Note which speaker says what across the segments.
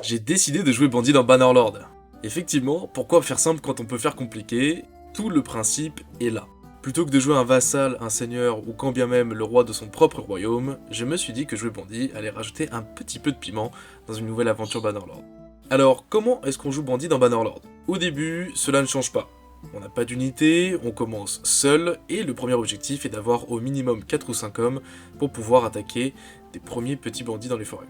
Speaker 1: J'ai décidé de jouer bandit dans Bannerlord. Effectivement, pourquoi faire simple quand on peut faire compliqué? Tout le principe est là. Plutôt que de jouer un vassal, un seigneur ou quand bien même le roi de son propre royaume, je me suis dit que jouer bandit allait rajouter un petit peu de piment dans une nouvelle aventure Bannerlord. Alors, comment est-ce qu'on joue bandit dans Bannerlord? Au début, cela ne change pas. On n'a pas d'unité, on commence seul, et le premier objectif est d'avoir au minimum 4 ou 5 hommes pour pouvoir attaquer des premiers petits bandits dans les forêts.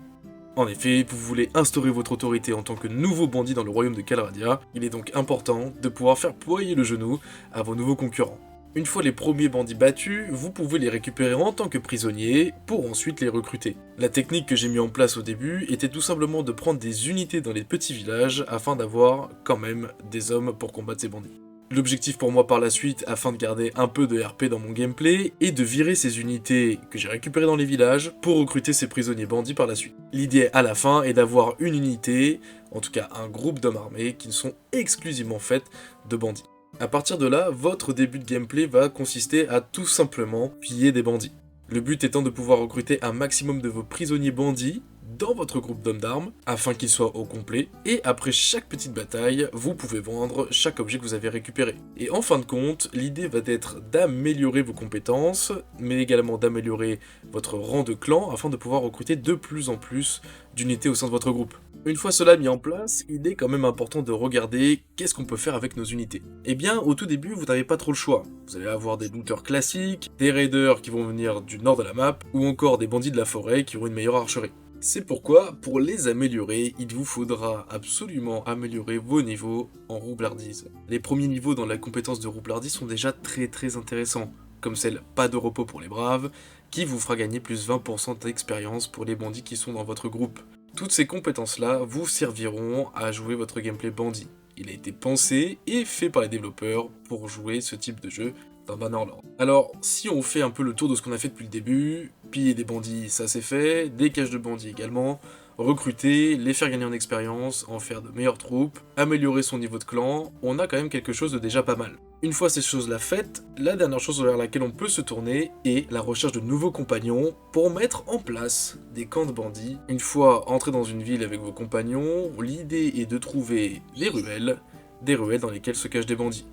Speaker 1: En effet, vous voulez instaurer votre autorité en tant que nouveau bandit dans le royaume de Calradia, il est donc important de pouvoir faire ployer le genou à vos nouveaux concurrents. Une fois les premiers bandits battus, vous pouvez les récupérer en tant que prisonniers pour ensuite les recruter. La technique que j'ai mis en place au début était tout simplement de prendre des unités dans les petits villages afin d'avoir quand même des hommes pour combattre ces bandits. L'objectif pour moi par la suite, afin de garder un peu de RP dans mon gameplay, est de virer ces unités que j'ai récupérées dans les villages pour recruter ces prisonniers bandits par la suite. L'idée à la fin est d'avoir une unité, en tout cas un groupe d'hommes armés qui sont exclusivement faits de bandits. A partir de là, votre début de gameplay va consister à tout simplement piller des bandits. Le but étant de pouvoir recruter un maximum de vos prisonniers bandits dans votre groupe d'hommes d'armes, afin qu'ils soient au complet, et après chaque petite bataille, vous pouvez vendre chaque objet que vous avez récupéré. Et en fin de compte, l'idée va être d'améliorer vos compétences, mais également d'améliorer votre rang de clan, afin de pouvoir recruter de plus en plus d'unités au sein de votre groupe. Une fois cela mis en place, il est quand même important de regarder qu'est-ce qu'on peut faire avec nos unités. Eh bien, au tout début, vous n'avez pas trop le choix. Vous allez avoir des looters classiques, des raiders qui vont venir du nord de la map, ou encore des bandits de la forêt qui auront une meilleure archerie. C'est pourquoi, pour les améliorer, il vous faudra absolument améliorer vos niveaux en roublardise. Les premiers niveaux dans la compétence de roublardise sont déjà très intéressants, comme celle pas de repos pour les braves, qui vous fera gagner plus 20% d'expérience pour les bandits qui sont dans votre groupe. Toutes ces compétences-là vous serviront à jouer votre gameplay bandit. Il a été pensé et fait par les développeurs pour jouer ce type de jeu dans Bannerlord. Alors, si on fait un peu le tour de ce qu'on a fait depuis le début, piller des bandits, ça c'est fait, des caches de bandits également, recruter, les faire gagner en expérience, en faire de meilleures troupes, améliorer son niveau de clan, on a quand même quelque chose de déjà pas mal. Une fois ces choses-là faites, la dernière chose vers laquelle on peut se tourner est la recherche de nouveaux compagnons pour mettre en place des camps de bandits. Une fois entré dans une ville avec vos compagnons, l'idée est de trouver des ruelles dans lesquelles se cachent des bandits.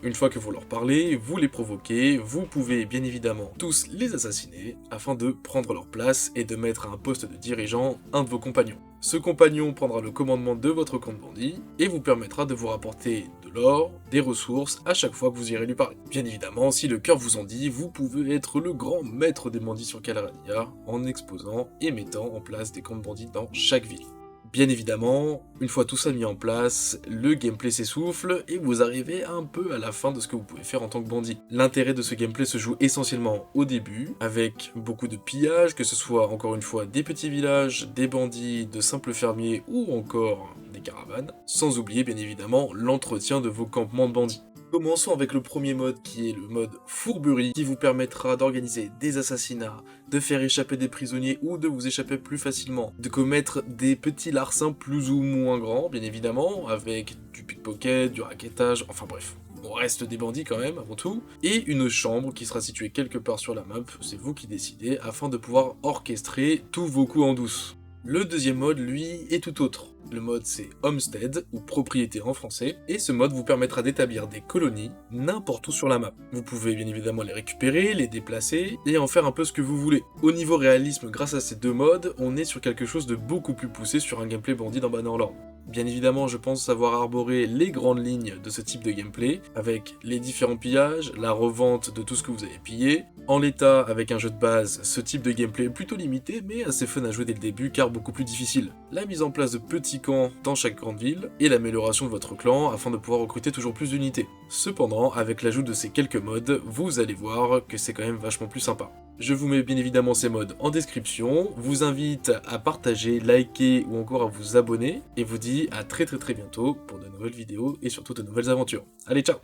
Speaker 1: Une fois que vous leur parlez, vous les provoquez, vous pouvez bien évidemment tous les assassiner afin de prendre leur place et de mettre à un poste de dirigeant un de vos compagnons. Ce compagnon prendra le commandement de votre camp de bandits et vous permettra de vous rapporter de l'or, des ressources à chaque fois que vous irez lui parler. Bien évidemment, si le cœur vous en dit, vous pouvez être le grand maître des bandits sur Calradia en exposant et mettant en place des camps de bandits dans chaque ville. Bien évidemment, une fois tout ça mis en place, le gameplay s'essouffle et vous arrivez un peu à la fin de ce que vous pouvez faire en tant que bandit. L'intérêt de ce gameplay se joue essentiellement au début, avec beaucoup de pillage, que ce soit encore une fois des petits villages, des bandits, de simples fermiers ou encore des caravanes, sans oublier bien évidemment l'entretien de vos campements de bandits. Commençons avec le premier mode qui est le mode fourberie, qui vous permettra d'organiser des assassinats, de faire échapper des prisonniers ou de vous échapper plus facilement, de commettre des petits larcins plus ou moins grands, bien évidemment, avec du pickpocket, du rackettage, enfin bref. On reste des bandits quand même, avant tout, et une chambre qui sera située quelque part sur la map, c'est vous qui décidez, afin de pouvoir orchestrer tous vos coups en douce. Le deuxième mode, lui, est tout autre. Le mode c'est Homestead, ou propriété en français, et ce mode vous permettra d'établir des colonies n'importe où sur la map. Vous pouvez bien évidemment les récupérer, les déplacer, et en faire un peu ce que vous voulez. Au niveau réalisme, grâce à ces deux modes, on est sur quelque chose de beaucoup plus poussé sur un gameplay bandit dans Bannerlord. Bien évidemment, je pense savoir arborer les grandes lignes de ce type de gameplay, avec les différents pillages, la revente de tout ce que vous avez pillé. En l'état, avec un jeu de base, ce type de gameplay est plutôt limité, mais assez fun à jouer dès le début, car beaucoup plus difficile. La mise en place de petits camps dans chaque grande ville, et l'amélioration de votre clan, afin de pouvoir recruter toujours plus d'unités. Cependant, avec l'ajout de ces quelques modes, vous allez voir que c'est quand même vachement plus sympa. Je vous mets bien évidemment ces modes en description, vous invite à partager, liker ou encore à vous abonner, et vous dis à très bientôt pour de nouvelles vidéos et surtout de nouvelles aventures. Allez, ciao!